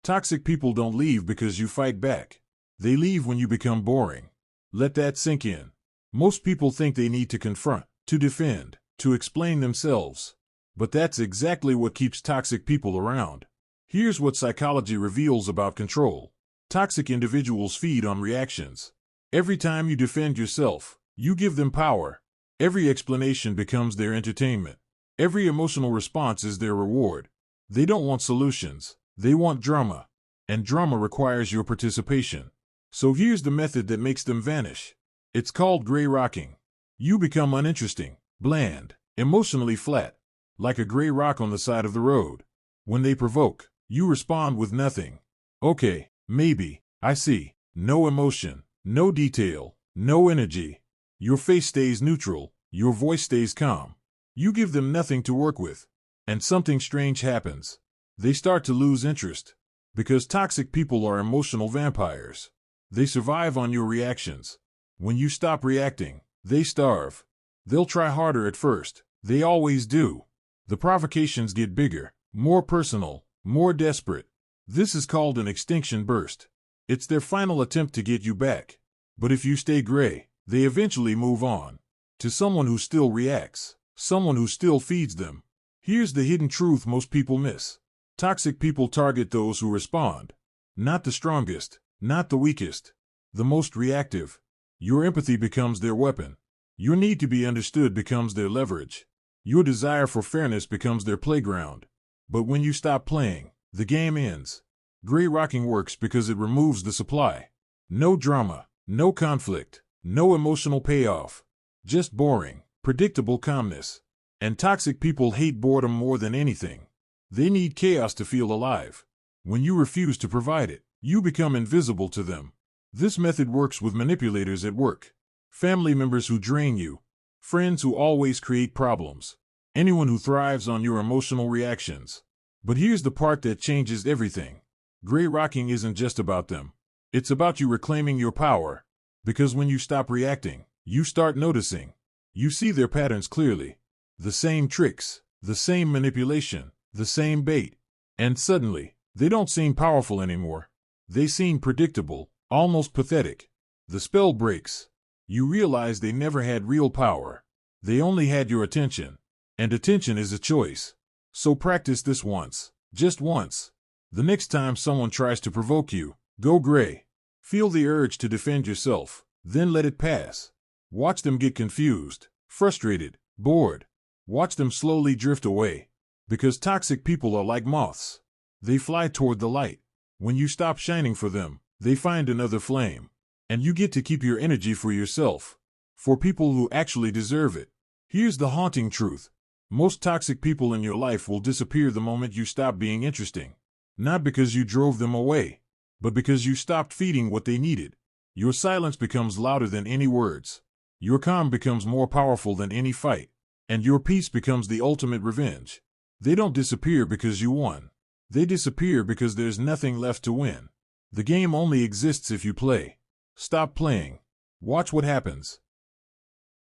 Toxic people don't leave because you fight back. They leave when you become boring. Let that sink in. Most people think they need to confront, to defend, to explain themselves. But that's exactly what keeps toxic people around. Here's what psychology reveals about control. Toxic individuals feed on reactions. Every time you defend yourself, you give them power. Every explanation becomes their entertainment. Every emotional response is their reward. They don't want solutions. They want drama. And drama requires your participation. So here's the method that makes them vanish. It's called gray rocking. You become uninteresting, bland, emotionally flat, like a gray rock on the side of the road. When they provoke, you respond with nothing. Okay, maybe, I see. No emotion, no detail, no energy. Your face stays neutral, your voice stays calm. You give them nothing to work with. And something strange happens. They start to lose interest. Because toxic people are emotional vampires. They survive on your reactions. When you stop reacting, they starve. They'll try harder at first. They always do. The provocations get bigger, more personal, more desperate. This is called an extinction burst. It's their final attempt to get you back. But if you stay gray, they eventually move on. To someone who still reacts. Someone who still feeds them. Here's the hidden truth most people miss. Toxic people target those who respond. Not the strongest, not the weakest, the most reactive. Your empathy becomes their weapon. Your need to be understood becomes their leverage. Your desire for fairness becomes their playground. But when you stop playing, the game ends. Gray rocking works because it removes the supply. No drama, no conflict, no emotional payoff. Just boring, predictable calmness. And toxic people hate boredom more than anything. They need chaos to feel alive. When you refuse to provide it, you become invisible to them. This method works with manipulators at work, family members who drain you, friends who always create problems, anyone who thrives on your emotional reactions. But here's the part that changes everything. Gray rocking isn't just about them. It's about you reclaiming your power. Because when you stop reacting, you start noticing. You see their patterns clearly. The same tricks, the same manipulation, the same bait. And suddenly, they don't seem powerful anymore. They seem predictable, almost pathetic. The spell breaks. You realize they never had real power. They only had your attention. And attention is a choice. So practice this once. Just once. The next time someone tries to provoke you, go gray. Feel the urge to defend yourself, then let it pass. Watch them get confused, frustrated, bored. Watch them slowly drift away. Because toxic people are like moths. They fly toward the light. When you stop shining for them, they find another flame. And you get to keep your energy for yourself. For people who actually deserve it. Here's the haunting truth. Most toxic people in your life will disappear the moment you stop being interesting. Not because you drove them away, but because you stopped feeding what they needed. Your silence becomes louder than any words. Your calm becomes more powerful than any fight. And your peace becomes the ultimate revenge. They don't disappear because you won. They disappear because there's nothing left to win. The game only exists if you play. Stop playing. Watch what happens.